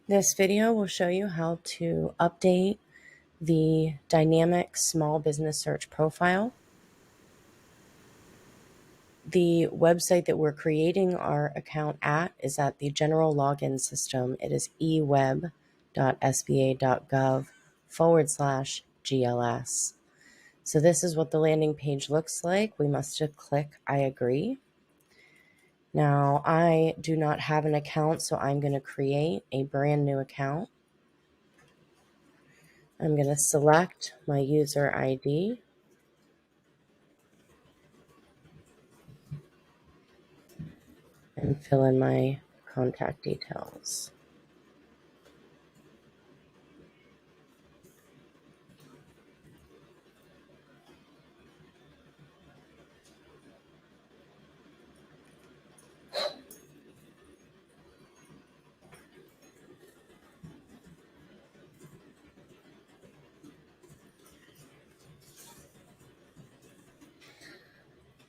This video will show you how to update the dynamic small business search profile. The website that we're creating our account at is at the General Login System. It is eweb.sba.gov/GLS. So this is what the landing page looks like. We must click I agree. Now, I do not have an account, so I'm going to create a brand new account. I'm going to select my user ID. And fill in my contact details.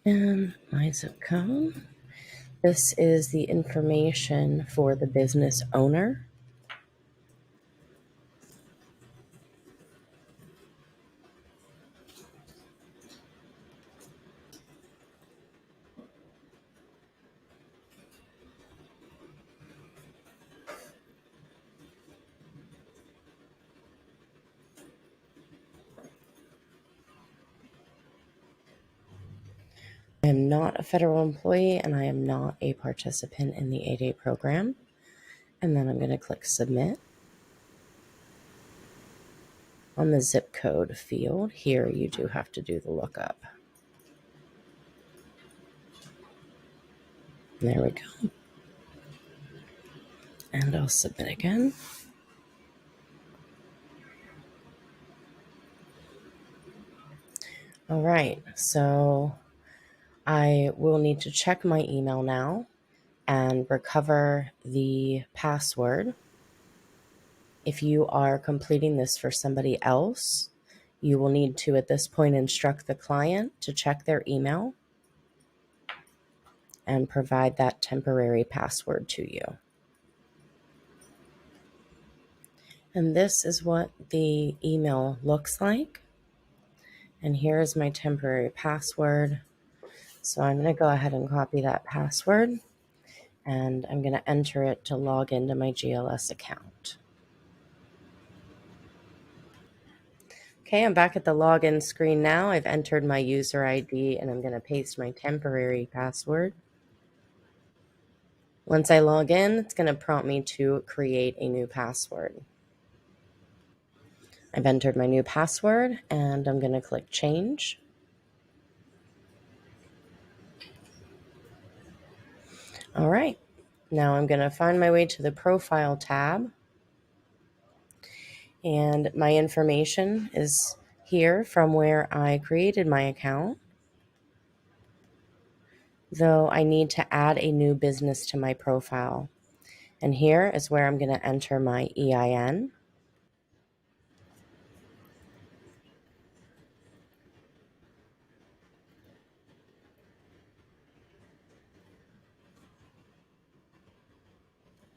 And my zip code. This is the information for the business owner. I am not a federal employee and I am not a participant in the 8A program. And then I'm going to click submit. On the zip code field, here you do have to do the lookup. There we go. And I'll submit again. All right, so I will need to check my email now and recover the password. If you are completing this for somebody else, you will need to, at this point, instruct the client to check their email and provide that temporary password to you. And this is what the email looks like. And here is my temporary password. So I'm going to go ahead and copy that password, and I'm going to enter it to log into my GLS account. Okay, I'm back at the login screen now. I've entered my user ID and I'm going to paste my temporary password. Once I log in, it's going to prompt me to create a new password. I've entered my new password and I'm going to click change. All right, now I'm going to find my way to the profile tab. And my information is here from where I created my account, though I need to add a new business to my profile. And here is where I'm going to enter my EIN.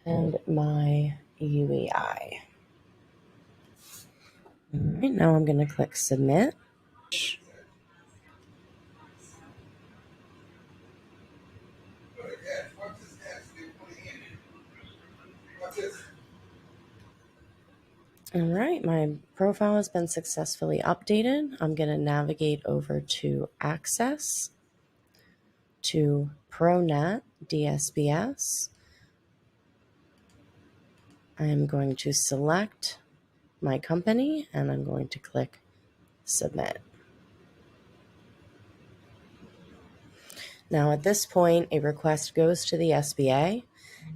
And my UEI. All right, now I'm going to click submit. All right, my profile has been successfully updated. I'm going to navigate over to Access, to ProNet DSBS. I'm going to select my company and I'm going to click submit. Now at this point, a request goes to the SBA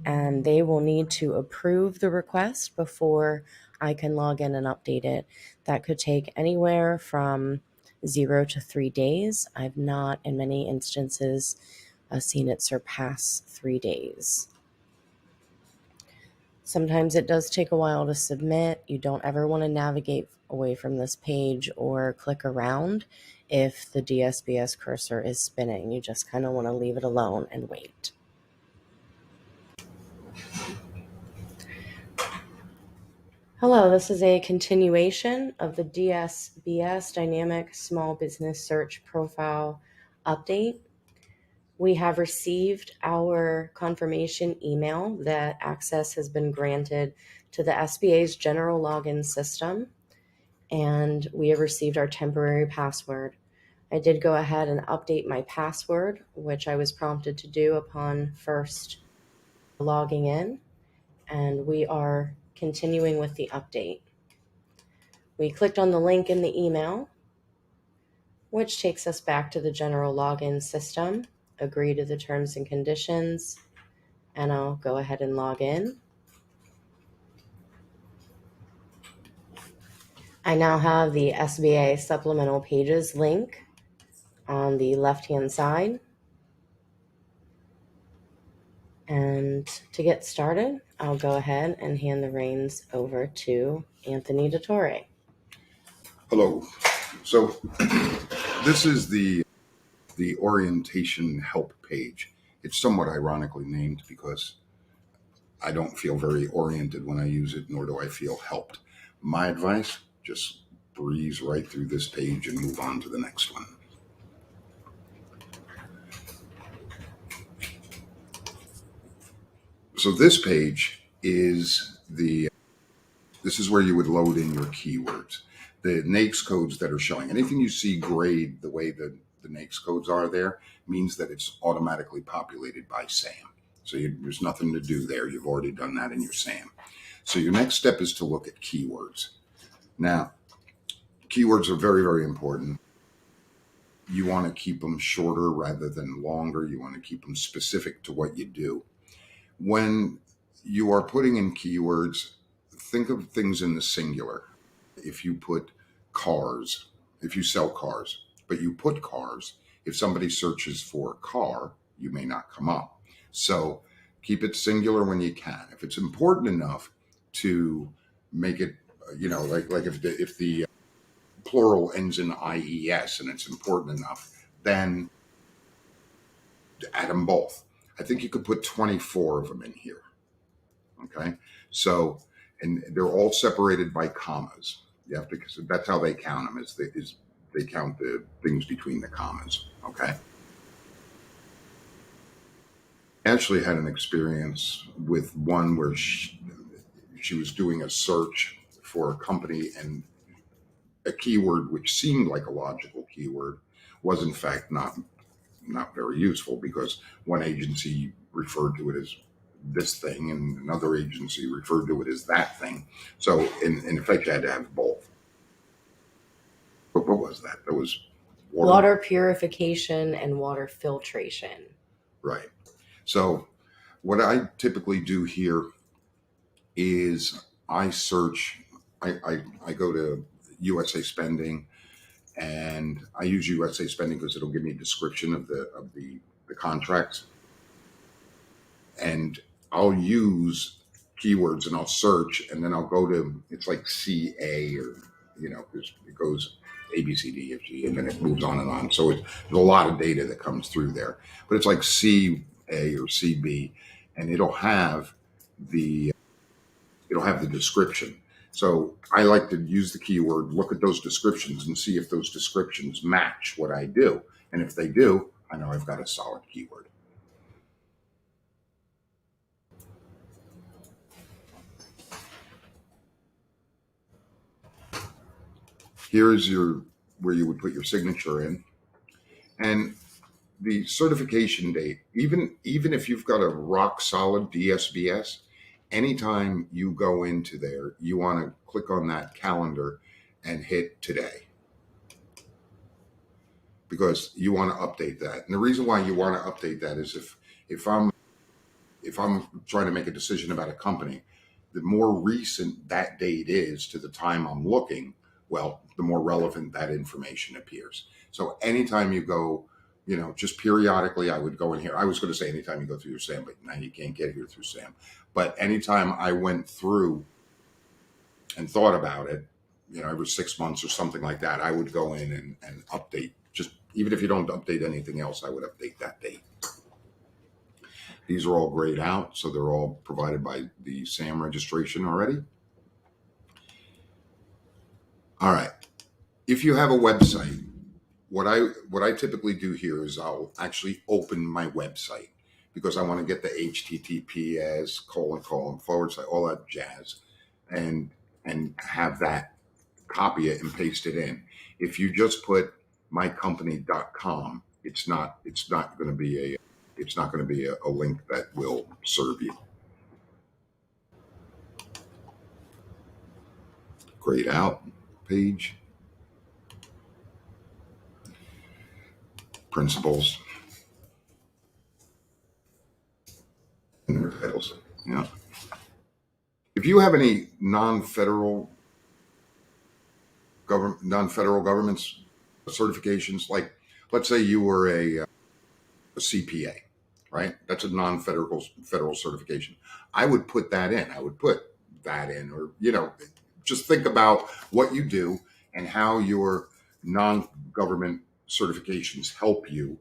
and they will need to approve the request before I can log in and update it. That could take anywhere from 0 to 3 days. I've not, in many instances, seen it surpass 3 days. Sometimes it does take a while to submit. You don't ever want to navigate away from this page or click around if the DSBS cursor is spinning. You just kind of want to leave it alone and wait. Hello, this is a continuation of the DSBS Dynamic Small Business Search Profile update. We have received our confirmation email that access has been granted to the SBA's General Login System, and we have received our temporary password. I did go ahead and update my password, which I was prompted to do upon first logging in, and we are continuing with the update. We clicked on the link in the email, which takes us back to the general login system, agree to the terms and conditions, and I'll go ahead and log in. I now have the SBA supplemental pages link on the left-hand side. And to get started, I'll go ahead and hand the reins over to Anthony DeTore. Hello. So this is the orientation help page. It's somewhat ironically named because I don't feel very oriented when I use it, nor do I feel helped. My advice, just breeze right through this page and move on to the next one. So this page is this is where you would load in your keywords. The NAICS codes that are showing, anything you see grayed the way the NAICS codes are there means that it's automatically populated by SAM. So there's nothing to do there. You've already done that in your SAM. So your next step is to look at keywords. Now, keywords are very, very important. You want to keep them shorter rather than longer. You want to keep them specific to what you do. When you are putting in keywords, think of things in the singular. If you put cars, if you sell cars, but you put cars, if somebody searches for car, you may not come up. So keep it singular when you can. If it's important enough to make it, like if the plural ends in IES and it's important enough, then add them both. I think you could put 24 of them in here. Okay. So, and they're all separated by commas. You have to, because that's how they count them. They count the things between the commas. Okay. I actually had an experience with one where she was doing a search for a company, and a keyword which seemed like a logical keyword was in fact not very useful, because one agency referred to it as this thing and another agency referred to it as that thing. So in effect, you had to have both. But what was that? That was water purification and water filtration. Right. So what I typically do here is I search, I go to USA Spending, and I use USA Spending because it'll give me a description of the contracts. And I'll use keywords and I'll search, and then I'll go to, it's like CA, or, because it goes A, B, C, D, F, G, and then it moves on and on. So there's a lot of data that comes through there, but it's like CA or CB, and it'll have the description. So I like to use the keyword, look at those descriptions and see if those descriptions match what I do. And if they do, I know I've got a solid keyword. Here's where you would put your signature in, and the certification date. Even if you've got a rock solid DSBS, anytime you go into there, you want to click on that calendar and hit today, because you want to update that. And the reason why you want to update that is if I'm trying to make a decision about a company, the more recent that date is to the time I'm looking, well, the more relevant that information appears. So anytime you go, just periodically, I would go in here. I was going to say anytime you go through your SAM, but now you can't get here through SAM. But anytime I went through and thought about it, every 6 months or something like that, I would go in and update. Just even if you don't update anything else, I would update that date. These are all grayed out, so they're all provided by the SAM registration already. All right. If you have a website, what I typically do here is I'll actually open my website because I want to get the HTTPS : forward slash all that jazz, and have that, copy it and paste it in. If you just put mycompany.com, it's not going to be a link that will serve you. Grayed out page, principles, and their titles. Yeah. If you have any non-federal governments certifications, like let's say you were a CPA, right? That's a federal certification. I would put that in. Or just think about what you do and how your non-government certifications help you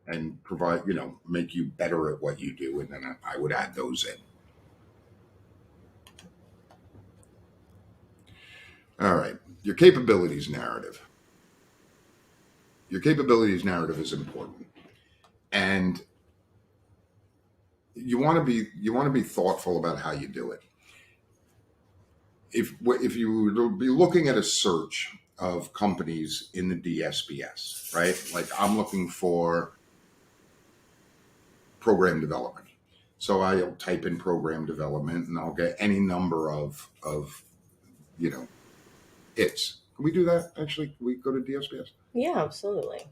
and provide, make you better at what you do. And then I would add those in. All right. Your capabilities narrative. Your capabilities narrative is important. And you want to be thoughtful about how you do it. If you were to be looking at a search of companies in the DSBS, right? Like I'm looking for program development. So I'll type in program development and I'll get any number of hits. Can we do that? Actually, can we go to DSBS? Yeah, absolutely.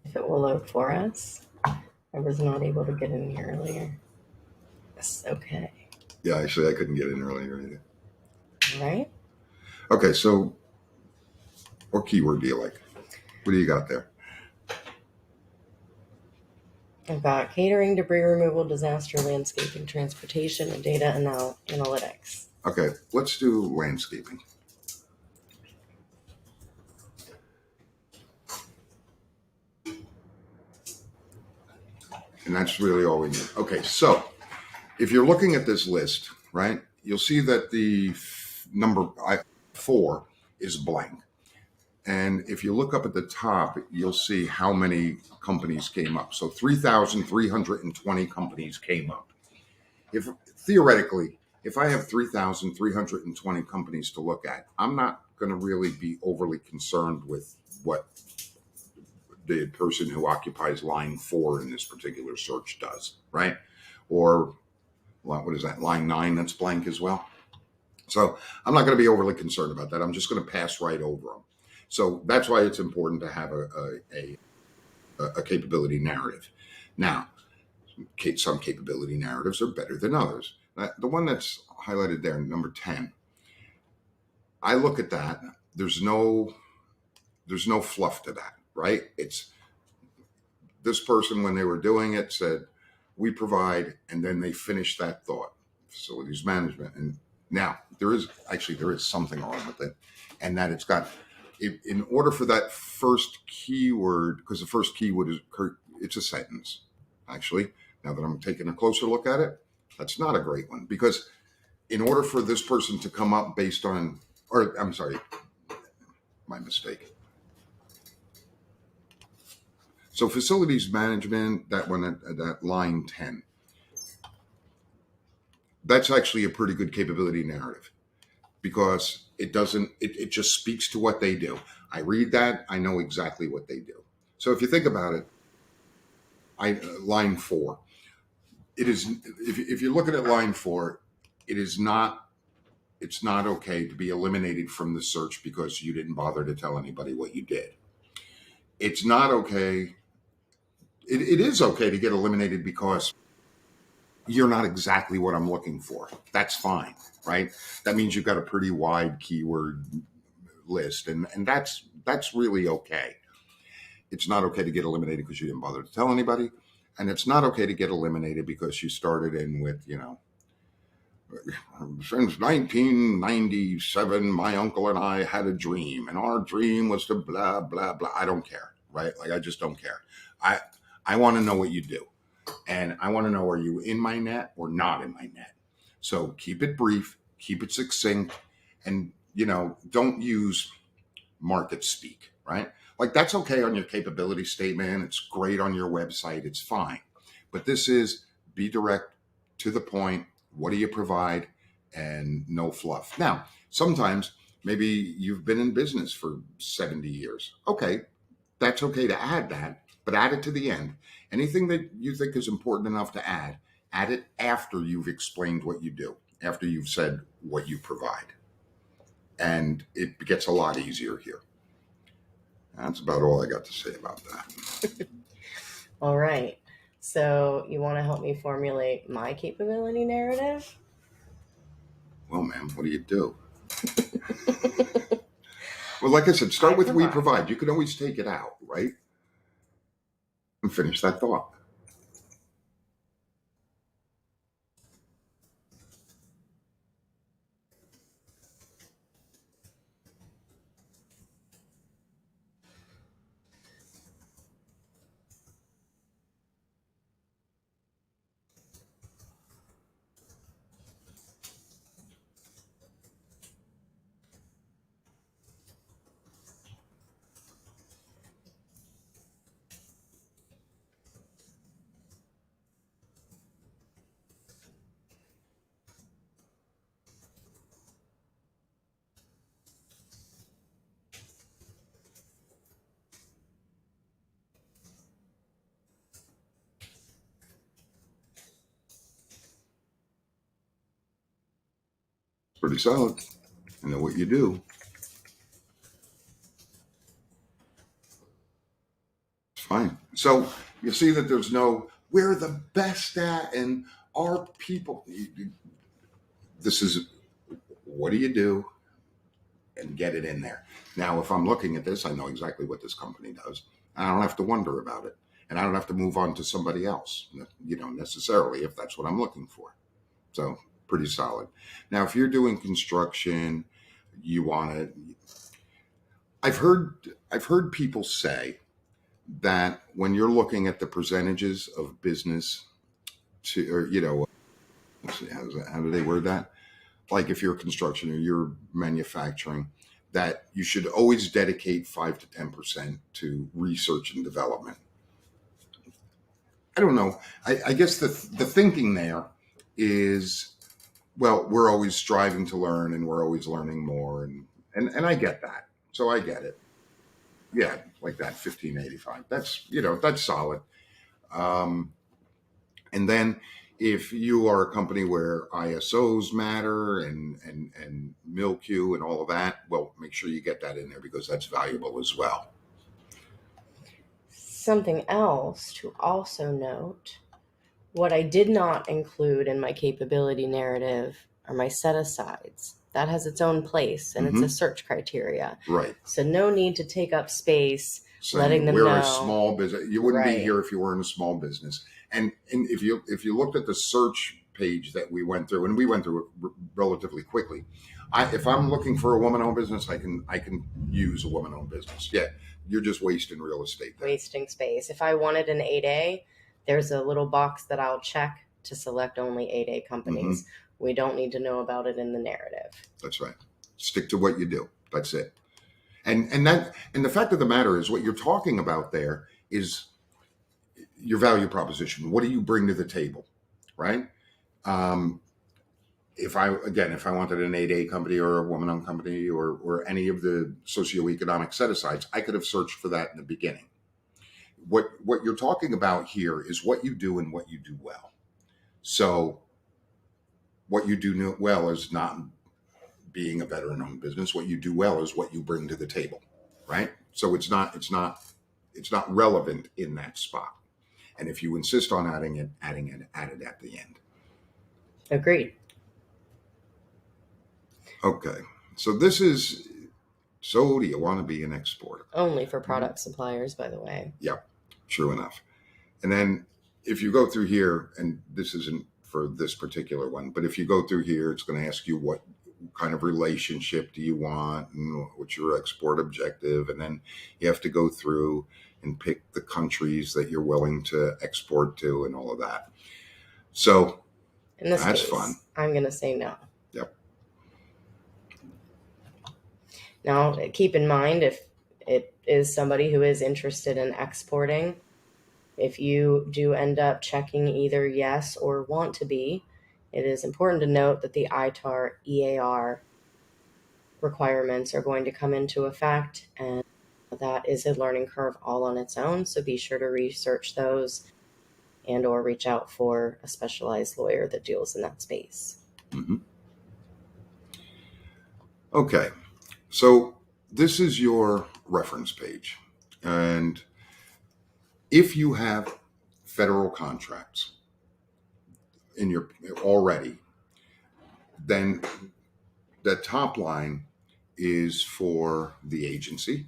If it will load for us. I was not able to get in here earlier. Yes, okay. Yeah, actually, I couldn't get in earlier either. All right. Okay, so what keyword do you like? What do you got there? I've got catering, debris removal, disaster, landscaping, transportation, and data analytics. Okay, let's do landscaping. And that's really all we need. Okay, so if you're looking at this list, right, you'll see that the number 4 is blank. And if you look up at the top, you'll see how many companies came up. So 3,320 companies came up. Theoretically, if I have 3,320 companies to look at, I'm not going to really be overly concerned with what the person who occupies line 4 in this particular search does, right? Or what is that, line 9 that's blank as well? So I'm not going to be overly concerned about that. I'm just going to pass right over them. So that's why it's important to have a capability narrative. Now, some capability narratives are better than others. The one that's highlighted there, number 10, I look at that. There's no fluff to that, right? It's this person, when they were doing it, said, we provide, and then they finished that thought, facilities management. And now there is something wrong with it, and that it's got, in order for that first keyword, because the first keyword it's a sentence, actually. Now that I'm taking a closer look at it, that's not a great one, because in order for this person to come up based on, or I'm sorry, my mistake. So facilities management, that one, that line 10, that's actually a pretty good capability narrative, because it just speaks to what they do. I read that, I know exactly what they do. So if you think about it, line 4, it is, if you're looking at line 4, it's not okay to be eliminated from the search because you didn't bother to tell anybody what you did. It's not okay. It is okay to get eliminated because you're not exactly what I'm looking for. That's fine, right? That means you've got a pretty wide keyword list, and that's really okay. It's not okay to get eliminated because you didn't bother to tell anybody, and it's not okay to get eliminated because you started in with, since 1997, my uncle and I had a dream, and our dream was to blah, blah, blah. I don't care, right? Like, I just don't care. I want to know what you do. And I want to know, are you in my net or not in my net? So keep it brief, keep it succinct, And, don't use market speak, right? Like that's okay on your capability statement. It's great on your website. It's fine. But this is be direct to the point. What do you provide? And no fluff. Now, sometimes maybe you've been in business for 70 years. Okay, that's okay to add that, but add it to the end. Anything that you think is important enough to add it after you've explained what you do, after you've said what you provide. And it gets a lot easier here. That's about all I got to say about that. All right. So you want to help me formulate my capability narrative? Well, ma'am, what do you do? Well, like I said, start with we provide. You can always take it out, right? And finish that thought. Pretty solid. I know what you do. It's fine. So you see that there's no, we're the best at, and our people. This is, what do you do? And get it in there. Now, if I'm looking at this, I know exactly what this company does. And I don't have to wonder about it. And I don't have to move on to somebody else, necessarily, if that's what I'm looking for. So pretty solid. Now, if you're doing construction, you want to, I've heard people say that when you're looking at the percentages of business to, or, let's see, how do they word that? Like if you're construction or you're manufacturing, that you should always dedicate 5 to 10% to research and development. I don't know. I guess the thinking there is, well, we're always striving to learn and we're always learning more. And I get that. So I get it. Yeah, like that 1585. That's solid. And then if you are a company where ISOs matter and MilQ and all of that, well, make sure you get that in there because that's valuable as well. Something else to also note, what I did not include in my capability narrative are my set-asides. That has its own place, and it's a search criteria. Right. So no need to take up space Saying letting them know. We're a small business. You wouldn't be here if you were in a small business. And if you looked at the search page that we went through, and we went through it relatively quickly, if I'm looking for a woman-owned business, I can use a woman-owned business. Yeah, you're just wasting real estate there. Wasting space. If I wanted an 8A, there's a little box that I'll check to select only 8A companies. We don't need to know about it in the narrative. That's right. Stick to what you do. That's it. And the fact of the matter is, what you're talking about there is your value proposition. What do you bring to the table, right? If I wanted an 8A company or a woman-owned company or any of the socioeconomic set-asides, I could have searched for that in the beginning. What you're talking about here is what you do and what you do well. So what you do well is not being a veteran-owned business. What you do well is what you bring to the table, right? So it's not relevant in that spot. And if you insist on adding it at the end. Agreed. Okay. So this is, so do you want to be an exporter? Only for product suppliers, by the way. Yep. True enough. And then if you go through here, and this isn't for this particular one, but if you go through here, it's going to ask you what kind of relationship do you want and what's your export objective. And then you have to go through and pick the countries that you're willing to export to and all of that. So in this that's case, fun. I'm going to say no. Yep. Now, keep in mind, if it is somebody who is interested in exporting, if you do end up checking either yes or want to be, it is important to note that the ITAR EAR requirements are going to come into effect, and that is a learning curve all on its own. So be sure to research those and or reach out for a specialized lawyer that deals in that space. Mm-hmm. Okay, so this is your reference page. And if you have federal contracts in your already, then the top line is for the agency.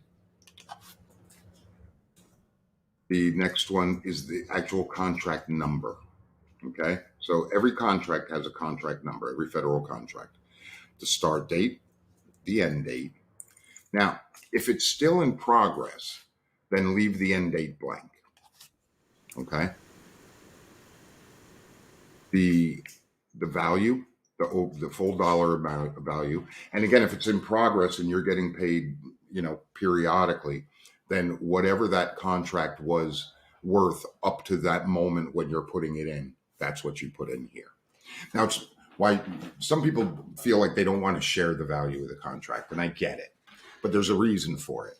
The next one is the actual contract number. Okay, so every contract has a contract number, every federal contract. The start date, the end date. Now, if it's still in progress, then leave the end date blank. Okay. The value, the full dollar amount of value. And again, if it's in progress and you're getting paid, periodically, then whatever that contract was worth up to that moment when you're putting it in, that's what you put in here. Now, it's why some people feel like they don't want to share the value of the contract, and I get it, but there's a reason for it.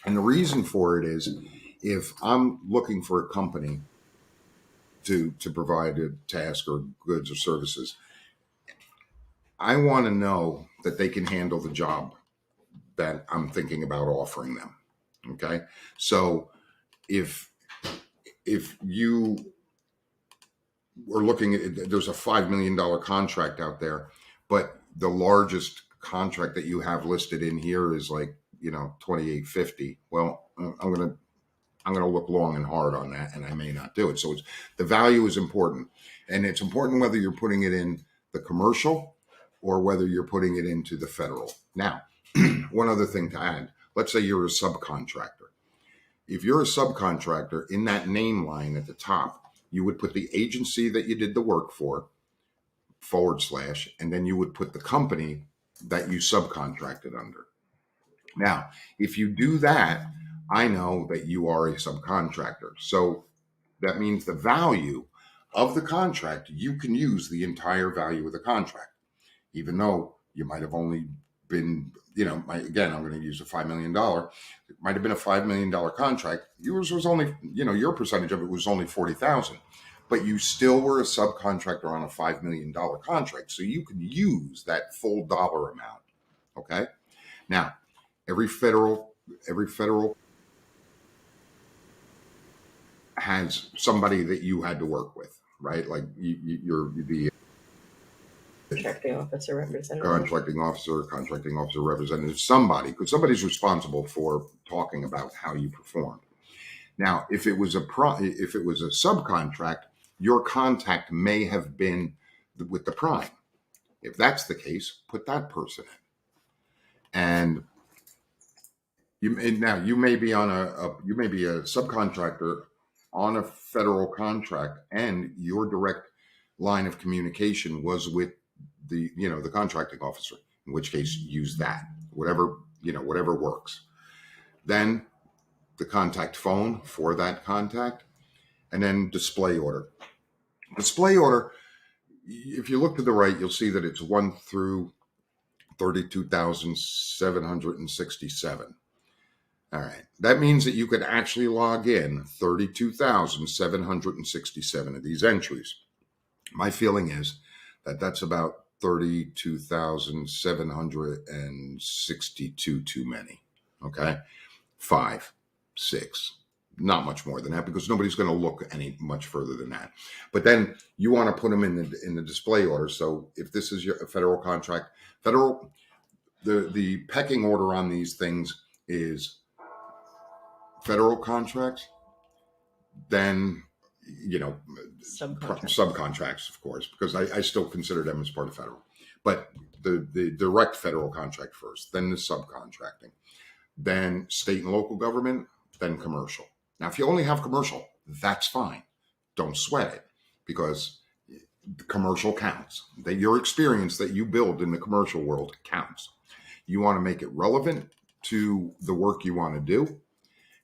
And the reason for it is, if I'm looking for a company to provide a task or goods or services, I want to know that they can handle the job that I'm thinking about offering them. Okay. So if you were looking at, there's a $5 million contract out there, but the largest contract that you have listed in here is like, 2850. Well, I'm going to look long and hard on that, and I may not do it. So the value is important, and it's important whether you're putting it in the commercial or whether you're putting it into the federal. Now, one other thing to add, let's say you're a subcontractor. If you're a subcontractor, in that name line at the top, you would put the agency that you did the work for, / and then you would put the company that you subcontracted under. Now, if you do that, I know that you are a subcontractor. So that means the value of the contract, you can use the entire value of the contract, even though you might have only been, again, I'm going to use a $5 million. It might have been a $5 million contract. Yours was only, your percentage of it was only 40,000, but you still were a subcontractor on a $5 million contract. So you can use that full dollar amount. Okay. Now, every federal has somebody that you had to work with, right? Like you're the Contracting officer representative. Contracting officer representative, somebody, because somebody's responsible for talking about how you performed. Now, if it was a subcontract, your contact may have been with the prime. If that's the case, put that person in. And you may be a subcontractor on a federal contract, and your direct line of communication was with the contracting officer, in which case use that, whatever works. Then the contact phone for that contact, and then display order. Display order, if you look to the right, you'll see that it's 1 through 32,767. All right. That means that you could actually log in 32,767 of these entries. My feeling is that that's about 32,762 too many. Okay. 5, 6, not much more than that, because nobody's going to look any much further than that. But then you want to put them in the display order. So if this is your federal contract, the pecking order on these things is federal contracts, then subcontracts, of course, because I still consider them as part of federal. But the direct federal contract first, then the subcontracting, then state and local government, then commercial. Now, if you only have commercial, that's fine. Don't sweat it, because the commercial counts. That your experience that you build in the commercial world counts. You want to make it relevant to the work you want to do,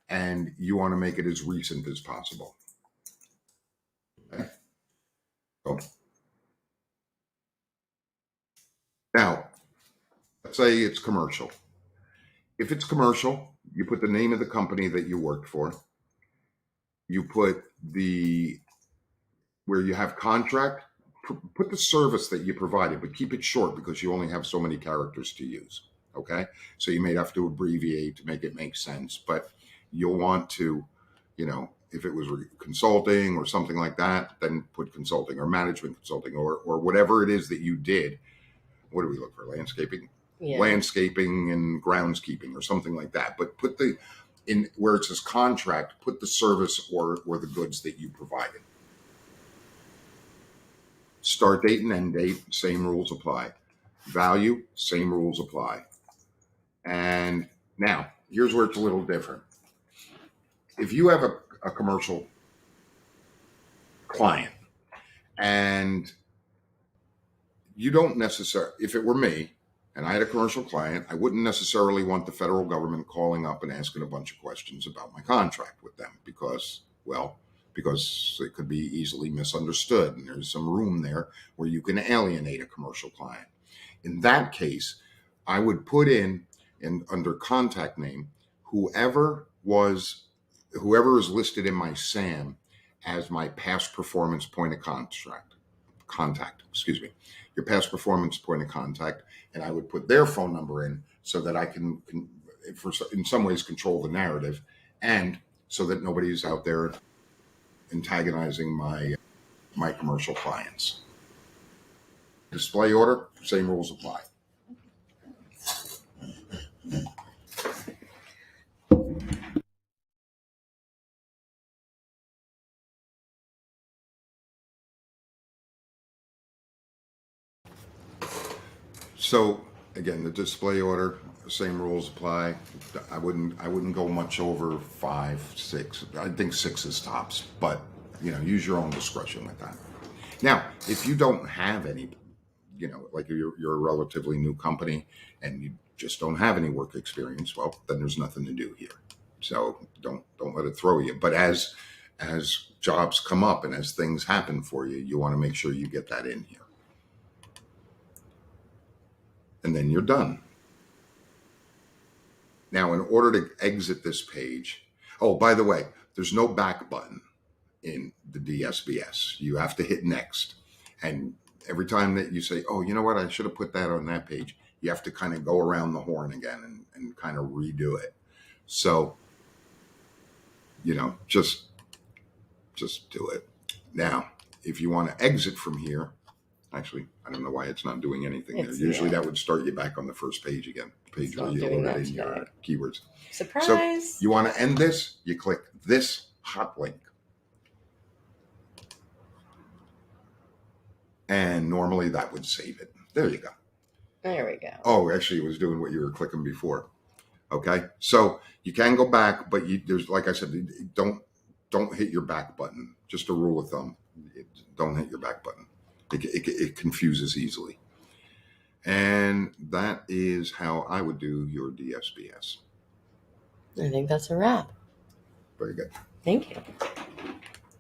and you want to make it as recent as possible. Okay. So, now, let's say it's commercial. If it's commercial, you put the name of the company that you worked for. You put where you have contract, put the service that you provided, but keep it short because you only have so many characters to use. Okay. So you may have to abbreviate to make it make sense, but you'll want to, if it was consulting or something like that, then put consulting or management consulting or whatever it is that you did. What do we look for? Landscaping? Yeah. Landscaping and groundskeeping or something like that. But put in where it says contract, put the service or the goods that you provided. Start date and end date, same rules apply. Value, same rules apply. And now, here's where it's a little different. If you have a commercial client and you don't necessarily, if it were me and I had a commercial client, I wouldn't necessarily want the federal government calling up and asking a bunch of questions about my contract with them because it could be easily misunderstood. And there's some room there where you can alienate a commercial client. In that case, I would put in under contact name, whoever is listed in my SAM as my past performance point of contact, your past performance point of contact. And I would put their phone number in so that I can in some ways control the narrative and so that nobody's out there antagonizing my commercial clients. Display order, same rules apply. So again, the display order, same rules apply. I wouldn't go much over 5, 6. I think 6 is tops, but use your own discretion with that. Now, if you don't have any, like you're a relatively new company and you just don't have any work experience, well, then there's nothing to do here. So don't let it throw you. But as jobs come up and as things happen for you, you want to make sure you get that in here. And then you're done. Now, in order to exit this page, oh, by the way, there's no back button in the DSBS. You have to hit next. And every time that you say, oh, you know what, I should have put that on that page, you have to kind of go around the horn again and kind of redo it. So, just do it. Now, if you want to exit from here, actually, I don't know why it's not doing anything there. Usually that would start you back on the first page again, page where you loaded in your keywords. Surprise! So you want to end this, you click this hot link. And normally that would save it. There you go. There we go. Oh, actually, it was doing what you were clicking before. Okay, so you can go back, but there's, like I said, don't hit your back button. Just a rule of thumb: don't hit your back button. It confuses easily. And that is how I would do your DSBS. I think that's a wrap. Very good. Thank you.